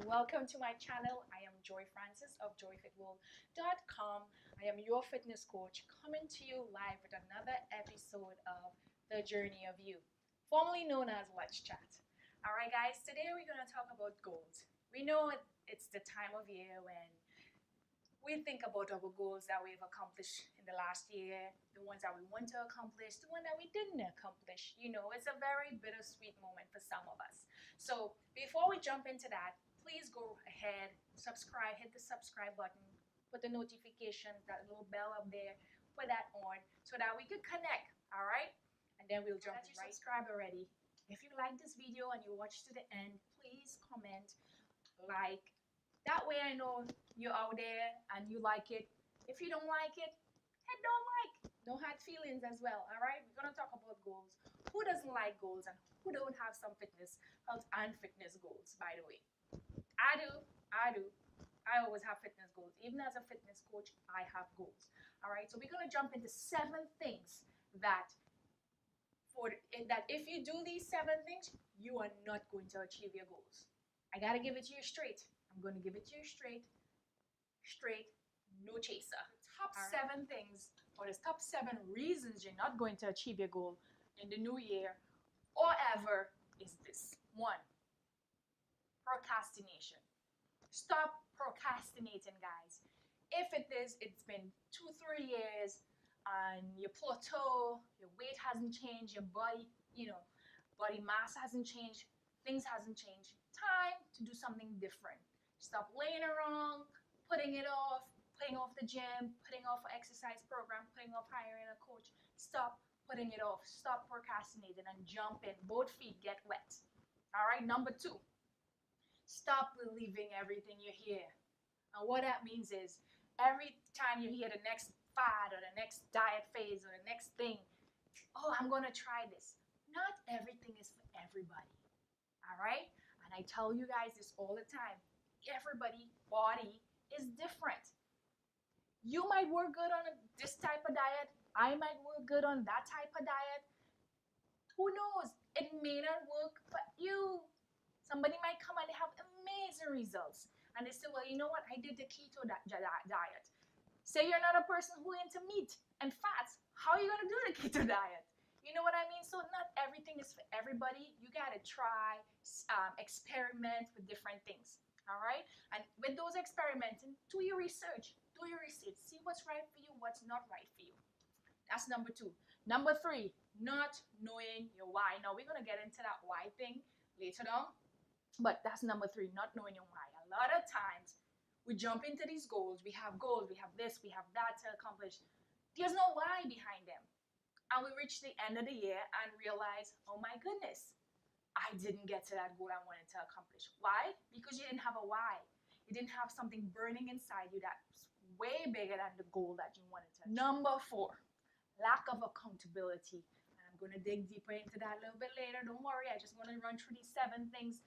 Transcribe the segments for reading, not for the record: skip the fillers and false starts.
welcome to my channel. I am Joy Francis of JoyFitWorld.com. I am your fitness coach coming to you live with another episode of The Journey of You, formerly known as Let's Chat. Alright guys, today we're going to talk about goals. We know it's the time of year when we think about our goals that we've accomplished in the last year, the ones that we want to accomplish, the one that we didn't accomplish. You know, it's a very bittersweet moment for some of us. So before we jump into that, please go ahead, subscribe, hit the subscribe button, put the notifications, that little bell up there, put that on so that we could connect, all right? And then we'll jump right. Subscribe already. If you like this video and you watch to the end, please comment, like. That way I know you're out there and you like it. If you don't like it, don't like. No hard feelings as well, all right? We're going to talk about goals. Who doesn't like goals and who don't have some fitness, health, and fitness goals, by the way? I do. I always have fitness goals. Even as a fitness coach, I have goals, all right? So we're going to jump into 7 things that if you do these 7 things, you are not going to achieve your goals. I got to give it to you straight. I'm going to give it to you straight, no chaser. The top 7 things, or the top 7 reasons you're not going to achieve your goal in the new year or ever is this. 1, procrastination. Stop procrastinating, guys. If it's been 2-3 years and your plateau, your weight hasn't changed, your body, body mass hasn't changed, things hasn't changed, time to do something different. Stop laying around, putting it off, putting off the gym, putting off an exercise program, putting off hiring a coach. Stop putting it off. Stop procrastinating and jump in. Both feet get wet. All right, number 2, stop believing everything you hear. And what that means is every time you hear the next fad or the next diet phase or the next thing, oh, I'm going to try this. Not everything is for everybody. All right? And I tell you guys this all the time. Everybody's body is different. You might work good on this type of diet. I might work good on that type of diet. Who knows? It may not work for you. Somebody might come and they have amazing results. And they say, well, you know what? I did the keto diet. Say you're not a person who into meat and fats. How are you going to do the keto diet? You know what I mean? So not everything is for everybody. You got to try, experiment with different things. All right? And with those experimenting, do your research. See what's right for you, what's not right for you. That's number 2. Number 3, not knowing your why. Now, we're going to get into that why thing later on. But that's number 3, not knowing your why. A lot of times, we jump into these goals. We have this, we have that to accomplish. There's no why behind them. And we reach the end of the year and realize, oh my goodness, I didn't get to that goal I wanted to accomplish. Why? Because you didn't have a why. You didn't have something burning inside you that's way bigger than the goal that you wanted to achieve. Number 4, lack of accountability. And I'm going to dig deeper into that a little bit later. Don't worry, I just want to run through these 7 things,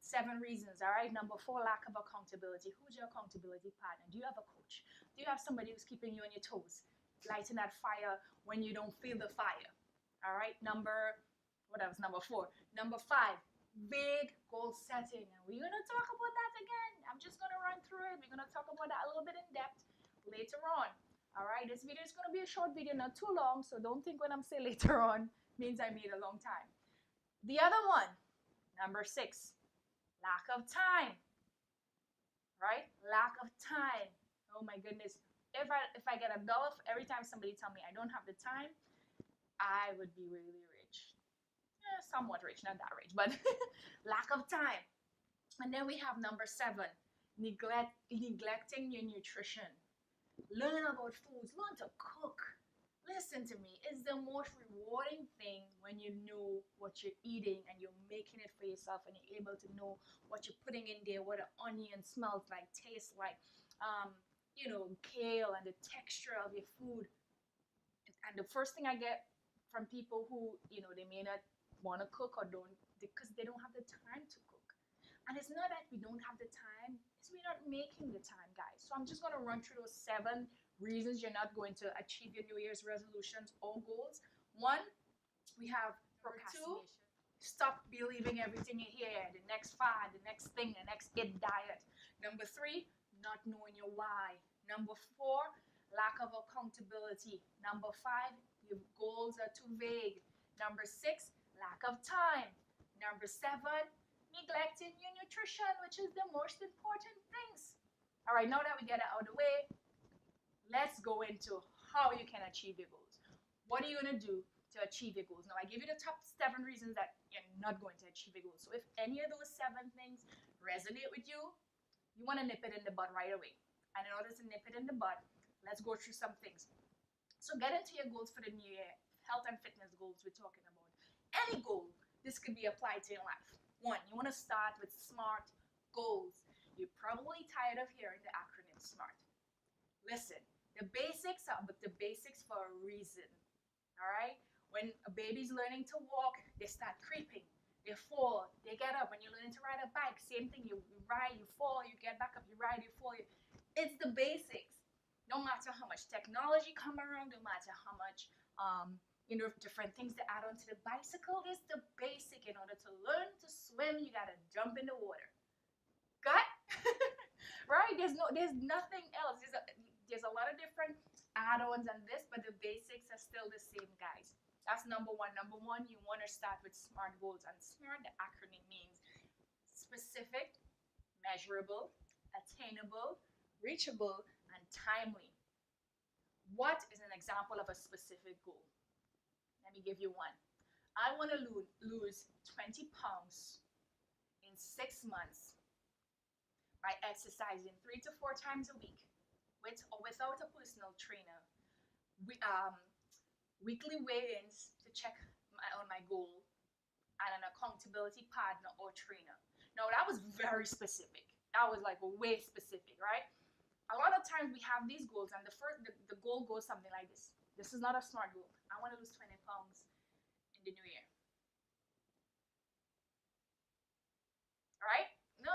7 reasons, all right? Number 4, lack of accountability. Who's your accountability partner? Do you have a coach? Do you have somebody who's keeping you on your toes, lighting that fire when you don't feel the fire? All right, number 4. Number 5, big goal setting. And we're going to talk about that again. I'm just going to run through it. We're going to talk about that a little bit in depth later on. All right, this video is going to be a short video, not too long. So don't think when I'm saying later on means I made a long time. The other one, number 6, lack of time. Right? Lack of time. Oh my goodness. If I get $1 every time somebody tell me I don't have the time, I would be really rich. Somewhat rich, not that rich, but lack of time. And then we have number 7, neglecting your nutrition. Learn about foods, learn to cook. Listen to me, it's the most rewarding thing when you know what you're eating and you're making it for yourself and you're able to know what you're putting in there, what an onion smells like, tastes like, kale and the texture of your food. And the first thing I get from people who, they may not want to cook or don't, because they don't have the time to cook. And it's not that we don't have the time, it's we're not making the time, guys. So I'm just going to run through those 7 reasons you're not going to achieve your New Year's resolutions or goals. 1, we have procrastination. Stop believing everything you hear, the next fad, the next thing, the next it diet. Number 3, not knowing your why. Number 4, lack of accountability. Number 5, your goals are too vague. Number 6, lack of time. Number 7, neglecting your nutrition, which is the most important things. All right, now that we get it out of the way, let's go into how you can achieve your goals. What are you going to do to achieve your goals? Now, I give you the top 7 reasons that you're not going to achieve your goals. So if any of those 7 things resonate with you, you want to nip it in the bud right away. And in order to nip it in the bud, let's go through some things. So get into your goals for the new year. Health and fitness goals we're talking about. Any goal, this could be applied to your life. 1, you want to start with SMART goals. You're probably tired of hearing the acronym SMART. Listen, the basics are but the basics for a reason. All right? When a baby's learning to walk, they start creeping. They fall, they get up. When you're learning to ride a bike, same thing. You ride, you fall, you get back up, you ride, you fall. It's the basics. No matter how much technology come around, no matter how much different things to add onto the bicycle, it's the basic. In order to learn to swim, you gotta jump in the water. Got? Right? There's nothing else. There's a lot of different add-ons on this, but the basics are still the same, guys. That's number 1. Number 1, you want to start with SMART goals. And SMART, the acronym means specific, measurable, attainable, reachable, and timely. What is an example of a specific goal? Let me give you one. I want to lose 20 pounds in 6 months by exercising 3 to 4 times a week with or without a personal trainer. Weekly weigh-ins to check on my goal, and an accountability partner or trainer. Now that was very specific. That was like way specific, right? A lot of times we have these goals, and the goal goes something like this. This is not a SMART goal. I want to lose 20 pounds in the new year. All right? No,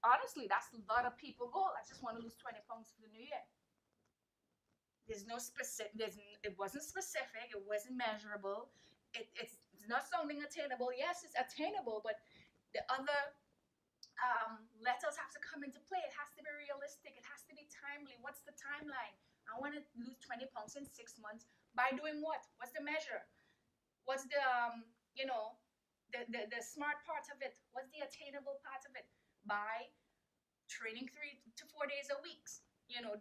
honestly, that's a lot of people's goal. I just want to lose 20 pounds for the new year. There's no specific. It wasn't specific. It wasn't measurable. It's not something attainable. Yes, it's attainable, but the other letters have to come into play. It has to be realistic. It has to be timely. What's the timeline? I want to lose 20 pounds in 6 months by doing what? What's the measure? What's the the SMART part of it? What's the attainable part of it? By training 3 to 4 days a week.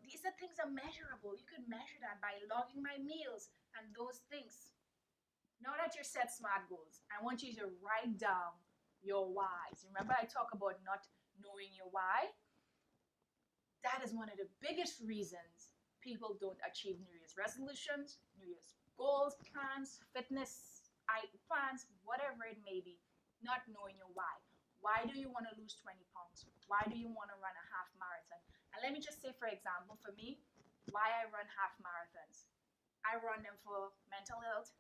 These are things are measurable. You could measure that by logging my meals and those things. Now that you set SMART goals, I want you to write down your whys. Remember I talk about not knowing your why? That is one of the biggest reasons people don't achieve New Year's resolutions, New Year's goals, plans, fitness plans, whatever it may be. Not knowing your why. Why do you want to lose 20 pounds? Why do you want to run a half marathon? And let me just say, for example, for me, why I run half marathons. I run them for mental health,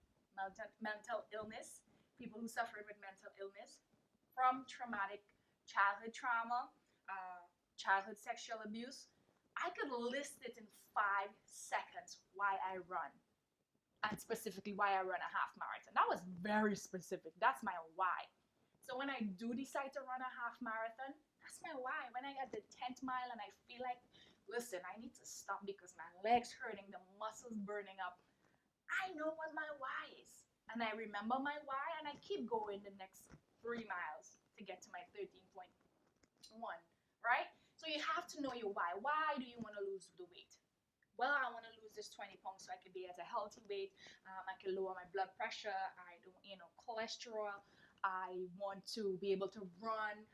mental illness, people who suffer with mental illness, from traumatic childhood trauma, childhood sexual abuse. I could list it in 5 seconds why I run, and specifically why I run a half marathon. That was very specific. That's my why. So when I do decide to run a half marathon, that's my why. When I get the 10th mile and I feel like, listen, I need to stop because my legs hurting, the muscles burning up, I know what my why is. And I remember my why, and I keep going the next 3 miles to get to my 13.1, right? So you have to know your why. Why do you want to lose the weight? Well, I want to lose this 20 pounds so I can be at a healthy weight. I can lower my blood pressure. I don't, cholesterol. I want to be able to run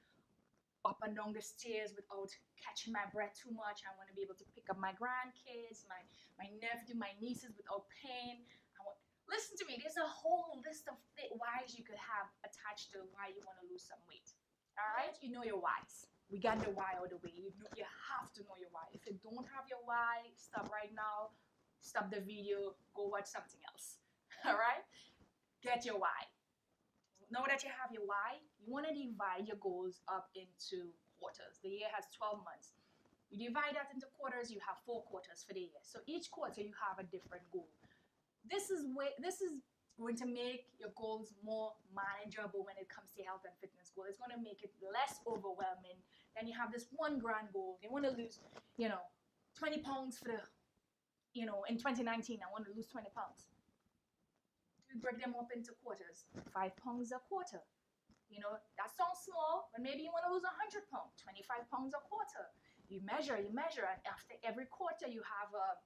up and down the stairs without catching my breath too much. I want to be able to pick up my grandkids, my nephew, my nieces without pain. Listen to me. There's a whole list of whys you could have attached to why you want to lose some weight. All right? You know your whys. We got the why out of the way. You have to know your why. If you don't have your why, stop right now. Stop the video. Go watch something else. All right? Get your why. Now that you have your why, you want to divide your goals up into quarters. The year has 12 months. You divide that into quarters, you have 4 quarters for the year. So each quarter you have a different goal. This is going to make your goals more manageable when it comes to health and fitness goal. It's going to make it less overwhelming. Then you have this one grand goal. You want to lose, 20 pounds for the, in 2019, I want to lose 20 pounds. We break them up into quarters. 5 pounds a quarter. That sounds small, but maybe you want to lose 100 pounds, 25 pounds a quarter. You measure, and after every quarter you have a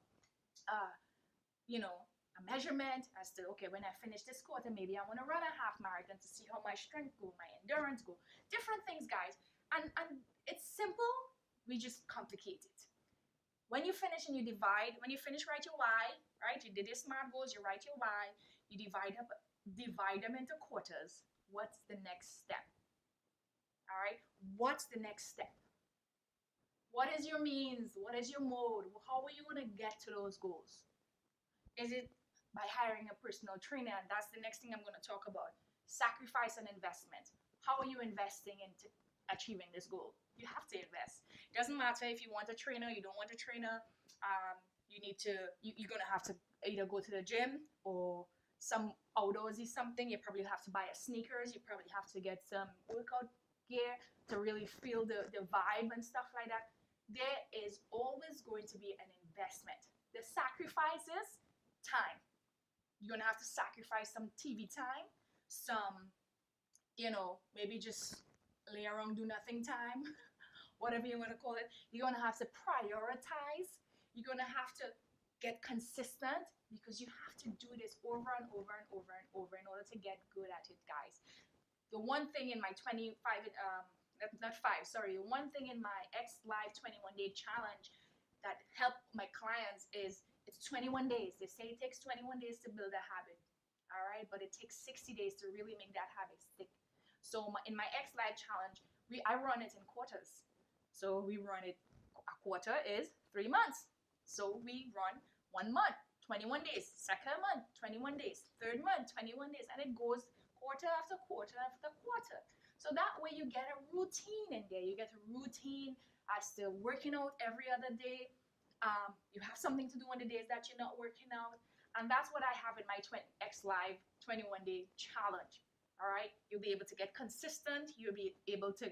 measurement as to, okay, when I finish this quarter, maybe I want to run a half marathon to see how my strength go, my endurance go. Different things, guys. And it's simple, we just complicate it. When you finish and you divide, when you finish, write your why, right? You did your SMART goals, you write your why, you divide them into quarters. What's the next step? All right, what's the next step? What is your means? What is your mode? How are you going to get to those goals? Is it by hiring a personal trainer? And that's the next thing I'm going to talk about. Sacrifice and investment. How are you investing into achieving this goal? You have to invest. It doesn't matter if you want a trainer, you don't want a trainer. You're going to have to either go to the gym or some outdoorsy something. You probably have to buy a sneakers. You probably have to get some workout gear to really feel the vibe and stuff like that. There is always going to be an investment. The sacrifice is time. You're going to have to sacrifice some TV time, some, maybe just lay around, do nothing time, whatever you want to call it. You're going to have to prioritize. You're going to have to get consistent, because you have to do this over and over and over and over in order to get good at it, guys. The one thing in my the one thing in my Xlive 21-day challenge that helped my clients is it's 21 days. They say it takes 21 days to build a habit, all right? But it takes 60 days to really make that habit stick. So in my Xlive challenge, I run it in quarters. So we run it, a quarter is 3 months. So we run 1 month, 21 days, second month, 21 days, third month, 21 days, and it goes quarter after quarter after quarter. So that way you get a routine in there. You get a routine as to working out every other day. You have something to do on the days that you're not working out. And that's what I have in my Xlive 21-day challenge. All right? You'll be able to get consistent. You'll be able to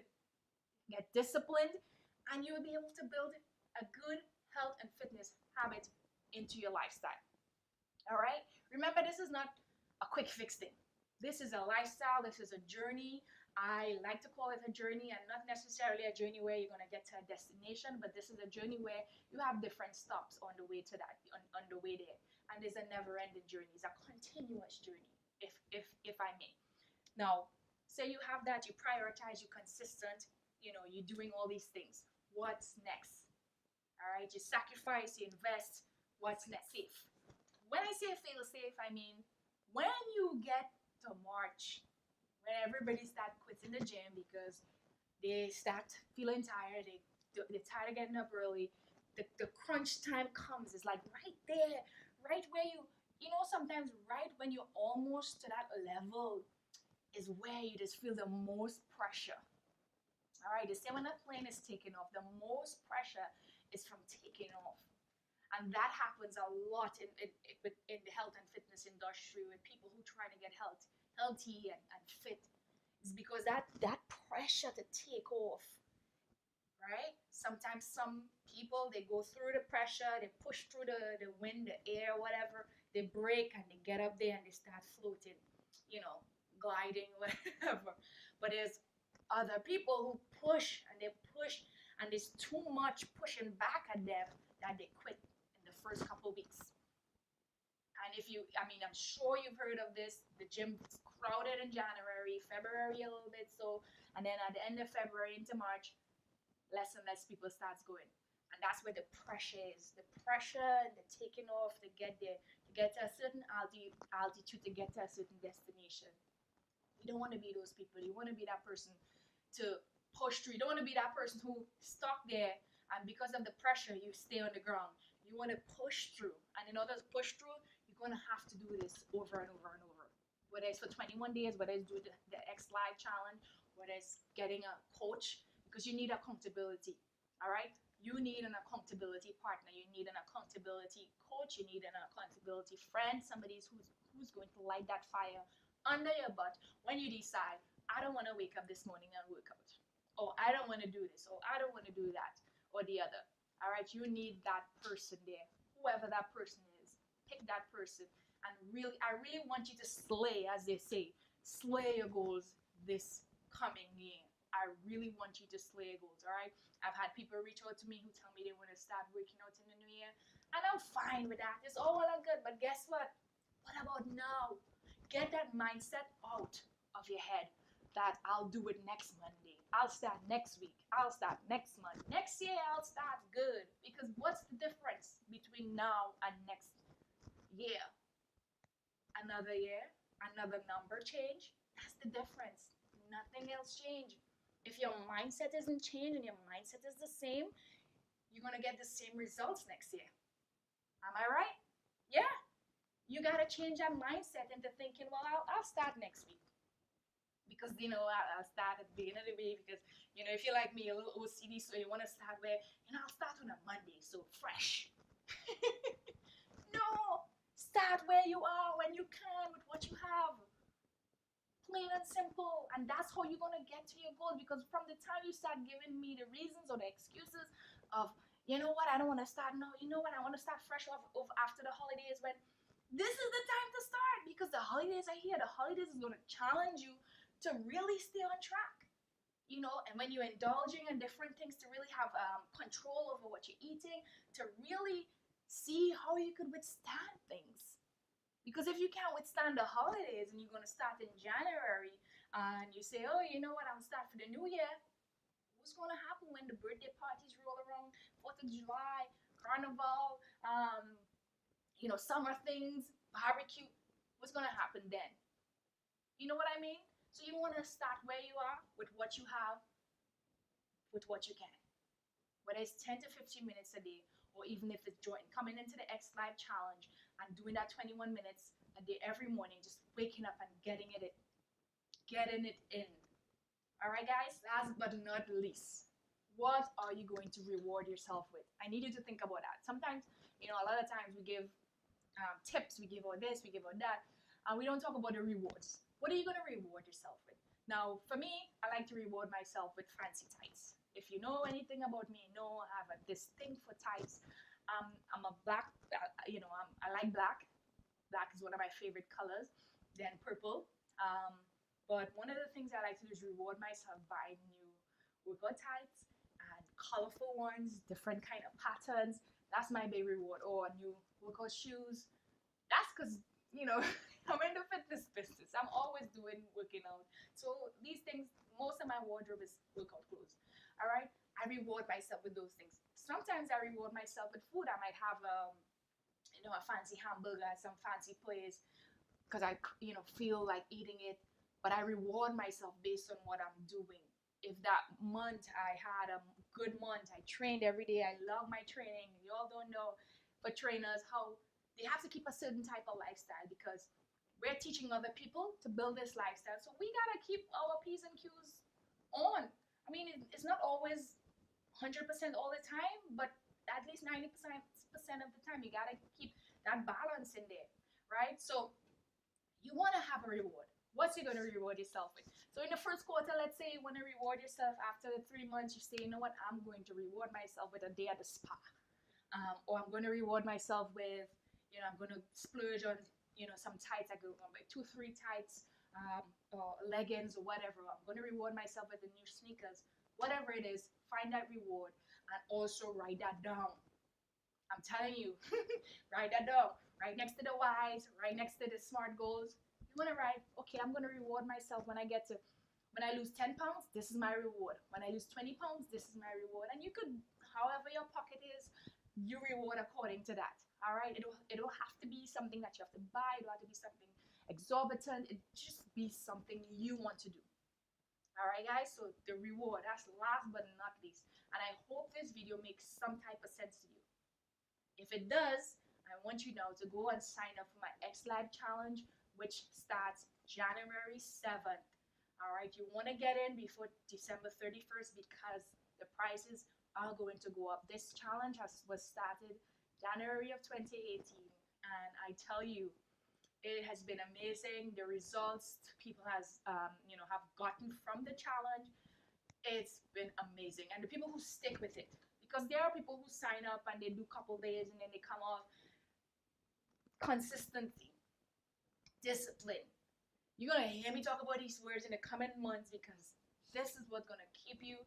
get disciplined. And you'll be able to build a good health and fitness habit into your lifestyle. All right? Remember, this is not a quick fix thing. This is a lifestyle. This is a journey. I like to call it a journey, and not necessarily a journey where you're going to get to a destination, but this is a journey where you have different stops on the way to that, on the way there. And it's a never-ending journey. It's a continuous journey, if I may. Now, say you have that, you prioritize, you're consistent, you're doing all these things. What's next? All right, you sacrifice, you invest. What's next? Safe. When I say feel safe, I mean when you get to March, when everybody start quitting the gym because they start feeling tired, they're tired of getting up early, the crunch time comes. It's like right there, right where sometimes right when you're almost to that level is where you just feel the most pressure. All right, they say when a plane is taking off, the most pressure is from taking off. And that happens a lot in the health and fitness industry with people who try to get healthy and fit. It's because that pressure to take off, right? Sometimes some people, they go through the pressure, they push through the wind, the air, whatever, they break and they get up there and they start floating, gliding, whatever. But there's other people who push and there's too much pushing back at them that they quit first couple weeks. And I'm sure you've heard of this. The gym is crowded in January, February a little bit so, and then at the end of February into March, less and less people starts going. And that's where the pressure is. The pressure and the taking off to get there, to get to a certain altitude, to get to a certain destination. You don't want to be those people. You want to be that person to push through. You don't want to be that person who stuck there, and because of the pressure, you stay on the ground. You want to push through. And in order to push through, you're going to have to do this over and over and over. Whether it's for 21 days, whether it's doing the Xlive challenge, whether it's getting a coach, because you need accountability. All right? You need an accountability partner. You need an accountability coach. You need an accountability friend. Somebody who's going to light that fire under your butt when you decide, I don't want to wake up this morning and work out. Or I don't want to do this. Or I don't want to do that. Or the other. All right. You need that person there. Whoever that person is. Pick that person. And really, I really want you to slay, as they say, slay your goals this coming year. I really want you to slay your goals, all right? I've had people reach out to me who tell me they want to start working out in the new year, and I'm fine with that. It's all well and good, but guess what? What about now? Get that mindset out of your head that I'll do it next Monday. I'll start next week. I'll start next month. Next year, I'll start good. Because what's the difference between now and next year? Another year, another number change. That's the difference. Nothing else changed. If your mindset isn't changed and your mindset is the same, you're going to get the same results next year. Am I right? Yeah. You got to change that mindset into thinking, well, I'll start next week. Because, I'll start at the beginning of the week because, if you're like me, a little OCD, so you want to start where, I'll start on a Monday, so fresh. No. Start where you are, when you can, with what you have. Plain and simple. And that's how you're going to get to your goal. Because from the time you start giving me the reasons or the excuses of, you know what, I don't want to start now. You know what, I want to start fresh off after the holidays, when this is the time to start. Because the holidays are here. The holidays is going to challenge you to really stay on track. And when you're indulging in different things, to really have control over what you're eating, to really see how you could withstand things. Because if you can't withstand the holidays and you're going to start in January and you say, oh, you know what, I'll start for the new year, what's going to happen when the birthday parties roll around, 4th of July, Carnival, summer things, barbecue? What's going to happen then? You know what I mean? So you want to start where you are with what you have, with what you can. Whether it's 10 to 15 minutes a day, or even if it's coming into the Xlive challenge and doing that 21 minutes a day every morning, just waking up and getting it in. All right, guys, last but not least, what are you going to reward yourself with? I need you to think about that. Sometimes, a lot of times we give tips, we give out this, we give out that, and we don't talk about the rewards. What are you going to reward yourself with? Now, for me, I like to reward myself with fancy tights. If you know anything about me, you know I have this thing for tights. I'm a black, I like black. Black is one of my favorite colors. Then purple. But one of the things I like to do is reward myself by new workout tights and colorful ones, different kind of patterns. That's my big reward. Or new workout shoes. That's because, I'm in the fitness business. I'm always working out. So these things, most of my wardrobe is workout clothes. All right? I reward myself with those things. Sometimes I reward myself with food. I might have a fancy hamburger at some fancy place because I feel like eating it. But I reward myself based on what I'm doing. If that month I had a good month, I trained every day. I love my training. You all don't know, for trainers, how they have to keep a certain type of lifestyle because we're teaching other people to build this lifestyle. So we gotta keep our P's and Q's on. I mean, it's not always 100% all the time, but at least 90% of the time, you gotta keep that balance in there, right? So you wanna have a reward. What's you gonna reward yourself with? So in the first quarter, let's say you wanna reward yourself after the 3 months, you say, you know what, I'm going to reward myself with a day at the spa. Or I'm gonna reward myself with, I'm gonna splurge on some tights. I go on like 2-3 tights, or leggings or whatever. I'm going to reward myself with the new sneakers. Whatever it is, find that reward and also write that down. I'm telling you, write that down. Right next to the whys, right next to the SMART goals. You want to write, okay, I'm going to reward myself when I lose 10 pounds, this is my reward. When I lose 20 pounds, this is my reward. And you could, however your pocket is, you reward according to that. All right, it don't have to be something that you have to buy. It don't have to be something exorbitant. It just be something you want to do. All right, guys. So the reward, that's last but not least. And I hope this video makes some type of sense to you. If it does, I want you now to go and sign up for my Xlive challenge, which starts January 7th. All right, you want to get in before December 31st because the prices are going to go up. This challenge was started January of 2018, and I tell you, it has been amazing. The results people have gotten from the challenge, it's been amazing. And the people who stick with it, because there are people who sign up and they do a couple days and then they come off. Consistency, discipline. You're gonna hear me talk about these words in the coming months, because this is what's gonna keep you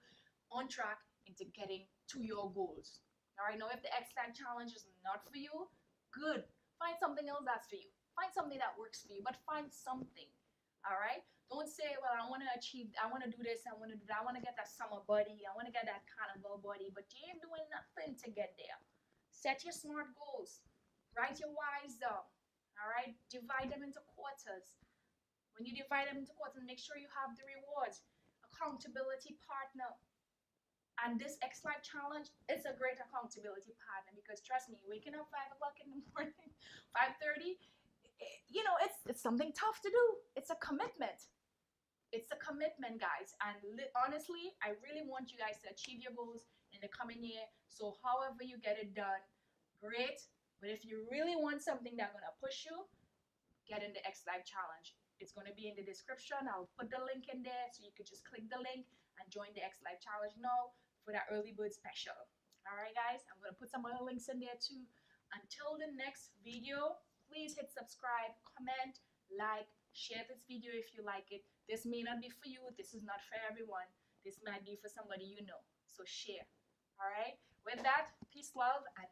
on track into getting to your goals. All right, now if the Xlive challenge is not for you, good. Find something else that's for you. Find something that works for you, but find something. All right, don't say, well, I want to do this, I want to do that, I want to get that summer body, I want to get that carnival body, but you ain't doing nothing to get there. Set your SMART goals. Write your whys down. All right, divide them into quarters. When you divide them into quarters, make sure you have the rewards, accountability partner. And this Xlive challenge is a great accountability partner, because trust me, waking up 5 o'clock in the morning, 5:30, it's something tough to do. It's a commitment. It's a commitment, guys. And honestly, I really want you guys to achieve your goals in the coming year. So however you get it done, great. But if you really want something that's going to push you, get in the Xlive challenge. It's going to be in the description. I'll put the link in there, so you could just click the link and join the Xlive challenge now for that early bird special. All right, guys, I'm going to put some other links in there too. Until the next video, please hit subscribe, comment, like, share this video if you like it. This may not be for you. This is not for everyone. This might be for somebody you know. So share. All right. With that, peace, love, and